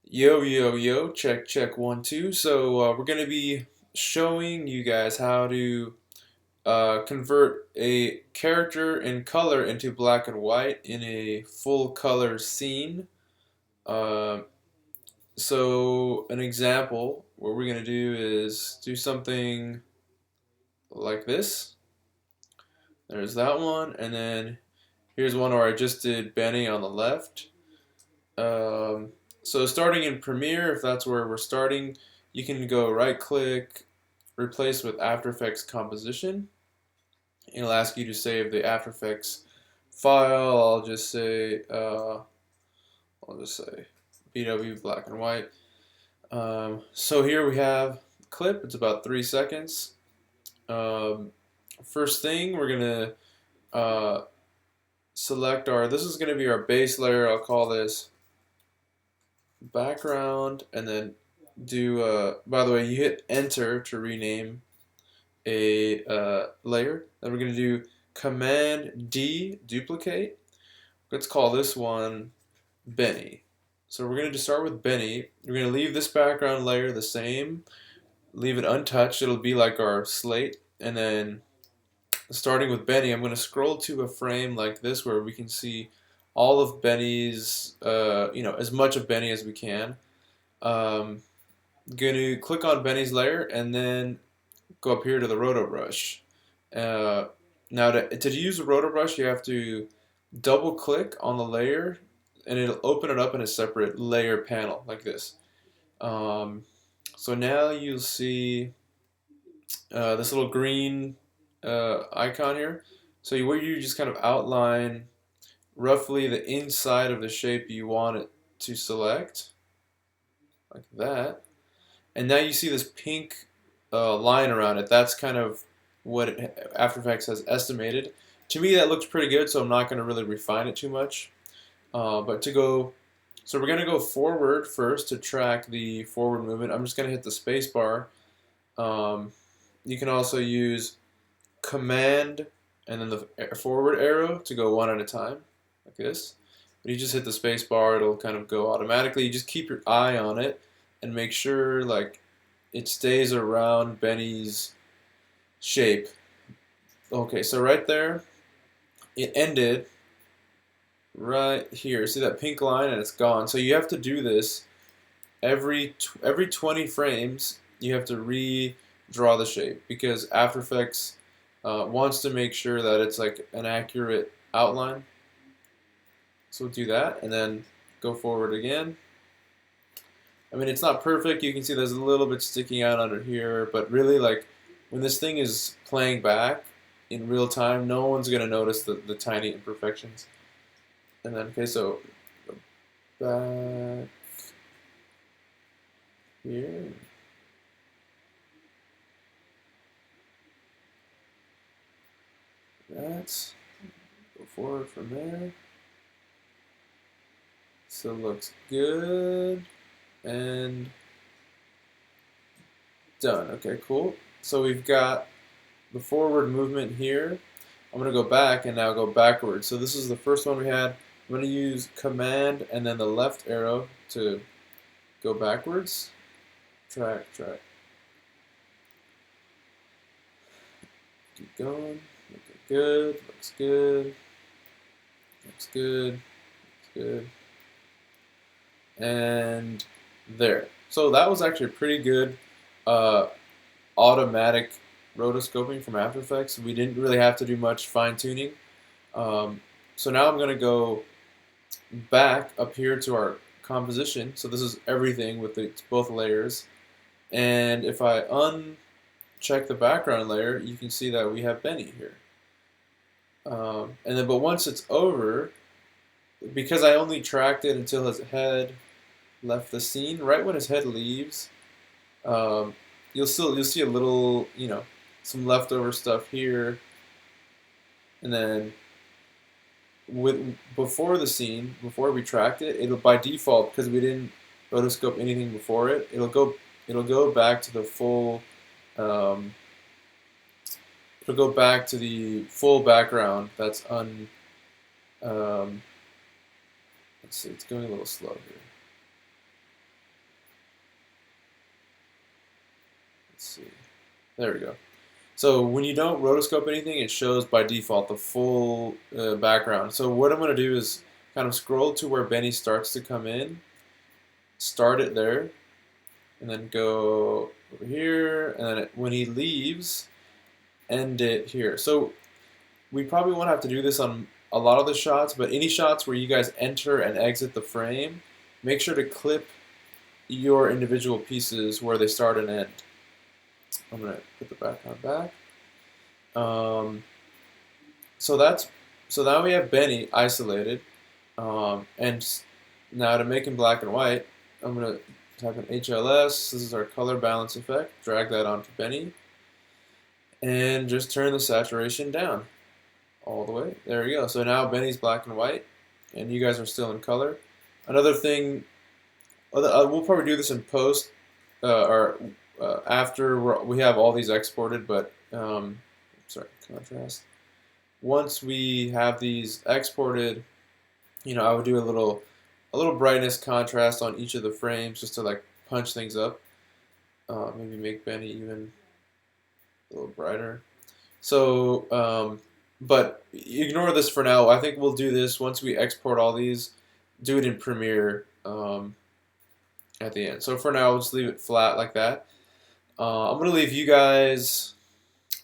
Yo, yo, yo, check, check, 1, 2. We're going to be showing you guys how to convert a character in color into black and white in a full color scene. Uh, an example, what we're going to do is do something like this. There's that one, and then here's one where I just did Benny on the left. Um, Starting in Premiere, if that's where we're starting, you can go right click, replace with After Effects composition. It'll ask you to save the After Effects file. I'll just say BW black and white. So here we have the clip. It's about 3 seconds. Um, First thing, we're gonna select our. This is gonna be our base layer. I'll call this background, and then do. By the way, you hit Enter to rename a layer. Then we're going to do Command D, duplicate. Let's call this one Benny. So we're going to start with Benny. We're going to leave this background layer the same, leave it untouched. It'll be like our slate. And then starting with Benny, I'm going to scroll to a frame like this where we can see all of Benny's, as much of Benny as we can. Going to click on Benny's layer and then go up here to the Rotobrush. Now to use the Rotobrush, you have to double click on the layer and it'll open it up in a separate layer panel like this. So now you'll see this little green icon here. So where you just kind of outline roughly the inside of the shape you want it to select, like that. And now you see this pink line around it. That's kind of what After Effects has estimated. To me, that looks pretty good, so I'm not going to really refine it too much. So we're going to go forward first to track the forward movement. I'm just going to hit the space bar. You can also use Command and then the forward arrow to go one at a time, like this. But you just hit the space bar, it'll kind of go automatically. You just keep your eye on it and make sure it stays around Benny's shape. Okay, so right there, it ended right here. See that pink line, and it's gone. So you have to do this every 20 frames. You have to redraw the shape because After Effects wants to make sure that it's like an accurate outline. So we'll do that, and then go forward again. I mean, it's not perfect. You can see there's a little bit sticking out under here, but really, when this thing is playing back in real time, no one's going to notice the tiny imperfections. And then, okay, so back here. That's go forward from there. So looks good. And done. Okay, cool. So we've got the forward movement here. I'm going to go back and now go backwards. So this is the first one we had. I'm going to use Command and then the left arrow to go backwards. Track. Keep going. Looking good. Looks good. Looks good. Looks good. And there. So that was actually a pretty good automatic rotoscoping from After Effects. We didn't really have to do much fine tuning. So now I'm going to go back up here to our composition. So this is everything with both layers. And if I uncheck the background layer, you can see that we have Benny here. But once it's over, because I only tracked it until his head left the scene, right when his head leaves, you'll see a little, some leftover stuff here, and then before the scene, before we tracked it, it'll by default, because we didn't rotoscope anything before it, it'll go back to the full, it'll go back to the full background that's let's see, it's going a little slow here. Let's see. There we go. So when you don't rotoscope anything, it shows by default the full background. So what I'm going to do is kind of scroll to where Benny starts to come in, start it there, and then go over here, and then when he leaves, end it here. So we probably won't have to do this on a lot of the shots, but any shots where you guys enter and exit the frame, make sure to clip your individual pieces where they start and end. I'm going to put the background back. So now we have Benny isolated, and now to make him black and white, I'm going to type in HLS. This is our color balance effect. Drag that onto Benny, and just turn the saturation down all the way. There we go. So now Benny's black and white, and you guys are still in color. Another thing, we'll probably do this in post, or after we have all these exported, but sorry, contrast. Once we have these exported, I would do a little brightness contrast on each of the frames just to like punch things up. Maybe make Benny even a little brighter. So, but ignore this for now. I think we'll do this once we export all these. Do it in Premiere at the end. So for now, we'll just leave it flat like that. I'm going to leave you guys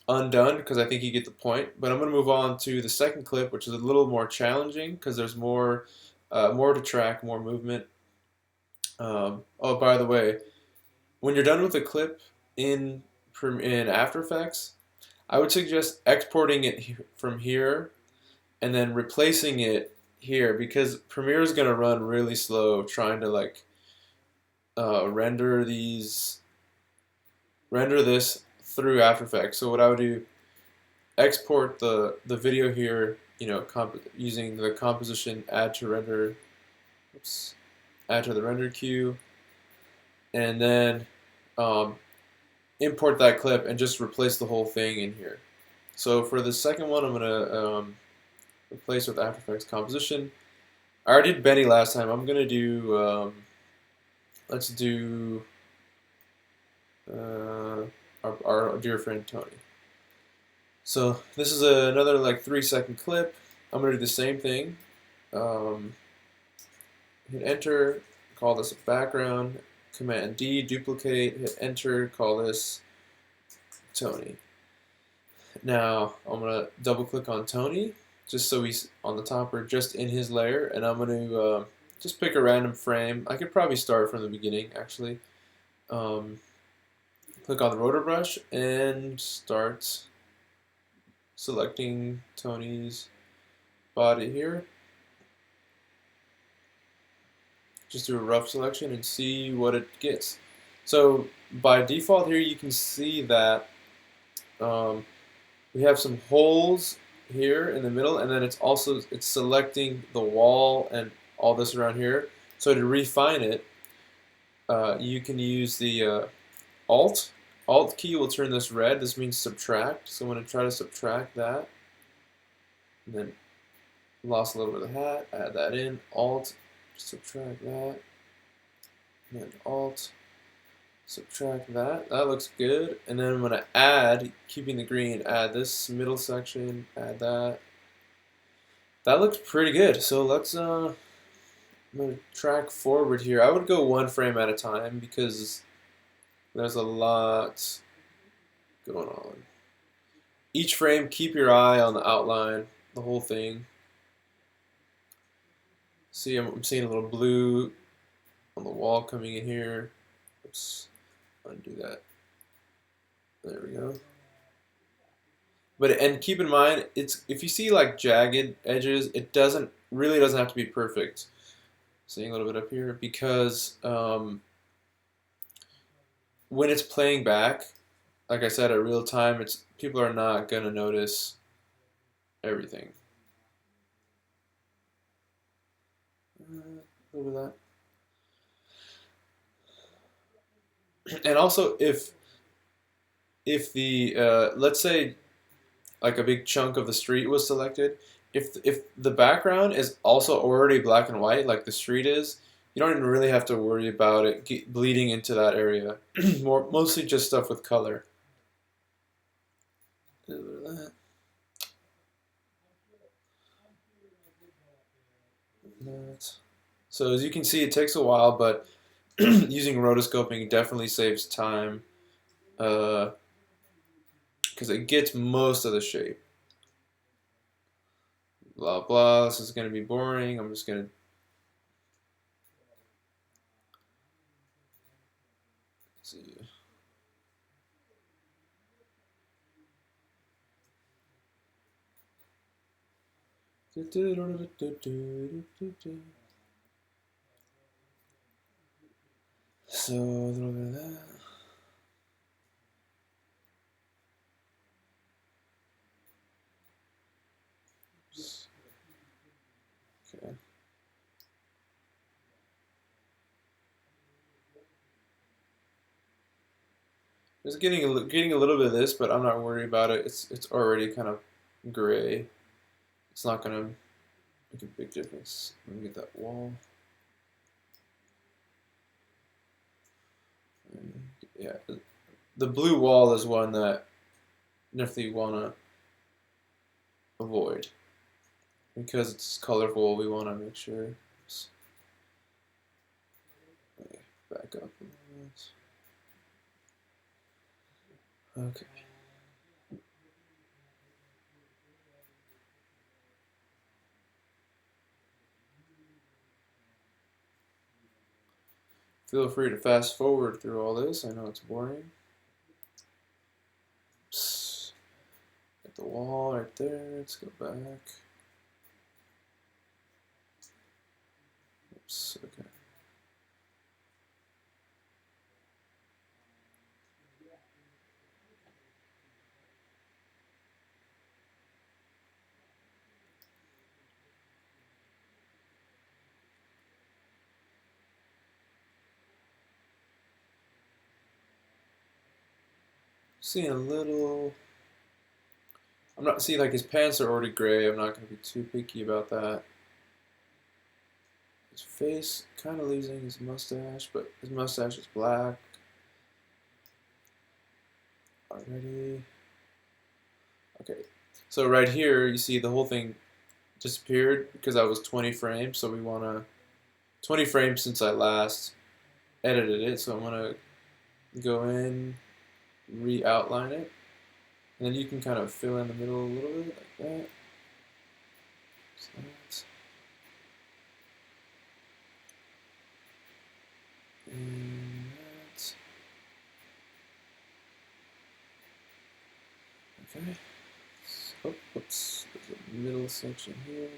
undone because I think you get the point. But I'm going to move on to the second clip, which is a little more challenging because there's more to track, more movement. Oh, by the way, when you're done with the clip in After Effects, I would suggest exporting it from here and then replacing it here because Premiere is going to run really slow trying to like render this through After Effects. So what I would do, export the video here, using the composition add to the render queue, and then import that clip and just replace the whole thing in here. So for the second one, I'm gonna replace with After Effects composition. I already did Benny last time. I'm gonna do let's do our dear friend Tony. So this is another like 3-second clip. I'm gonna do the same thing. Hit enter, call this a background. Command D, duplicate, hit enter, call this Tony. Now I'm gonna double click on Tony, just so he's on the top or just in his layer, and I'm gonna just pick a random frame. I could probably start from the beginning actually. Click on the Rotor Brush and start selecting Tony's body here. Just do a rough selection and see what it gets. So by default here you can see that we have some holes here in the middle, and then it's selecting the wall and all this around here. So to refine it, you can use the Alt key will turn this red. This means subtract. So I'm going to try to subtract that, and then lost a little bit of the hat. Add that in. Alt, subtract that, and then Alt, subtract that. That looks good. And then I'm going to add, keeping the green, add this middle section. Add that. That looks pretty good. So let's I'm going to track forward here. I would go one frame at a time because there's a lot going on. Each frame, keep your eye on the outline, the whole thing. See, I'm seeing a little blue on the wall coming in here. Let's undo that. There we go. And keep in mind, if you see like jagged edges, it really doesn't have to be perfect. Seeing a little bit up here because when it's playing back, like I said, at real time, people are not gonna notice everything. A little bit of that. And also, if the let's say like a big chunk of the street was selected, if the background is also already black and white, like the street is, you don't even really have to worry about it bleeding into that area. Mostly just stuff with color. A little bit of that. So as you can see, it takes a while, but using rotoscoping definitely saves time because it gets most of the shape. Blah blah. This is going to be boring. I'm just going to see. So a little bit of that. Okay. Just getting a little bit of this, but I'm not worried about it. It's already kind of gray. It's not gonna make a big difference. Let me get that wall. Yeah, the blue wall is one that definitely wanna avoid because it's colorful. We wanna make sure. Back up a little bit. Okay. Feel free to fast forward through all this. I know it's boring. Psst. Get the wall right there. Let's go back. Oops. Okay. Seeing a little. I'm not see like his pants are already gray. I'm not gonna be too picky about that. His face kind of losing his mustache, but his mustache is black already. Okay, so right here you see the whole thing disappeared because I was 20 frames. So we wanna 20 frames since I last edited it. So I'm gonna go in, re-outline it, and then you can kind of fill in the middle a little bit like that. So that's, and that's, okay. Oh, oops, there's a middle section here.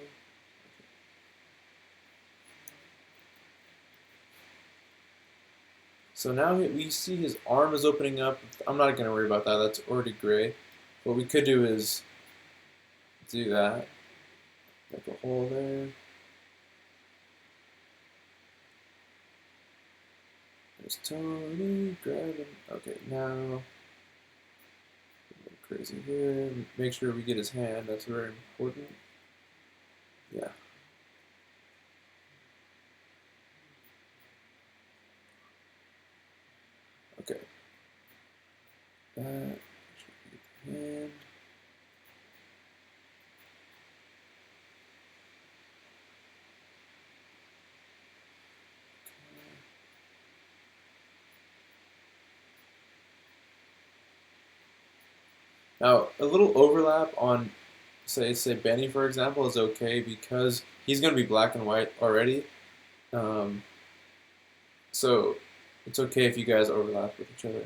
So now we see his arm is opening up. I'm not going to worry about that. That's already gray. What we could do is do that. Make a hole there. There's Tony grabbing. Okay, now crazy here. Make sure we get his hand. That's very important. Yeah. Okay. That. Make sure we get the hand. Now, a little overlap on, say Benny, for example, is okay because he's going to be black and white already. Um, so it's okay if you guys overlap with each other.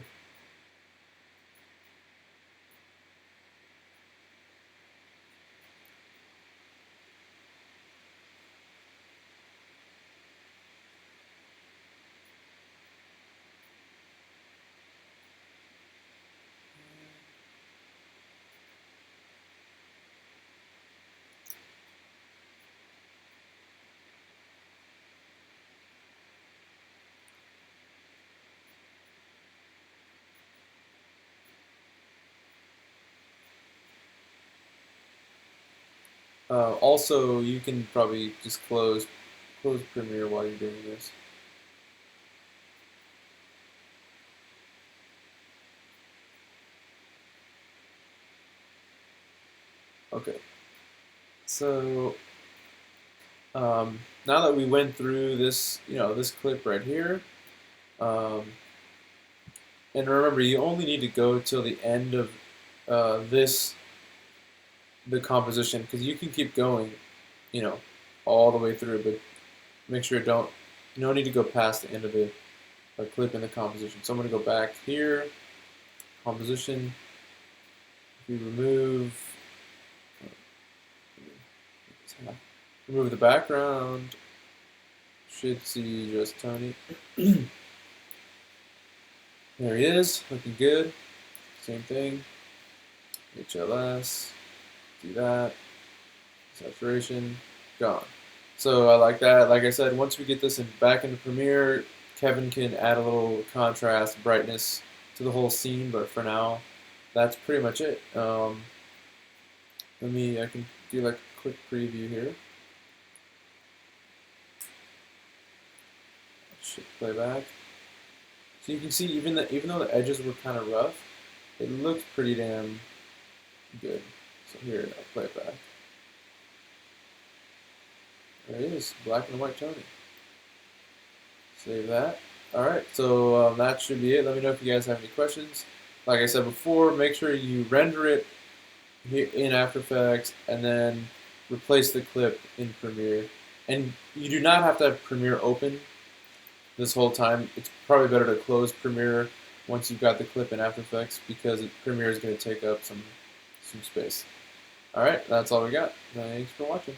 Also, you can probably just close Premiere while you're doing this. Okay, so now that we went through this, this clip right here, um, and remember, you only need to go till the end of the composition, because you can keep going, you know, all the way through, but make sure you don't need to go past the end of the clip in the composition. So I'm going to go back here, composition, we remove the background, should see just Tony. There he is, looking good. Same thing, HLS, do that, saturation, gone. So I like that. Like I said, once we get this back into Premiere, Kevin can add a little contrast, brightness to the whole scene, but for now, that's pretty much it. I can do like a quick preview here. Should play back. So you can see even though the edges were kind of rough, it looked pretty damn good. So here, I'll play it back. There it is, black and white Tony. Save that. Alright, so that should be it. Let me know if you guys have any questions. Like I said before, make sure you render it here in After Effects and then replace the clip in Premiere. And you do not have to have Premiere open this whole time. It's probably better to close Premiere once you've got the clip in After Effects, because Premiere is going to take up some space. Alright, that's all we got. Thanks for watching.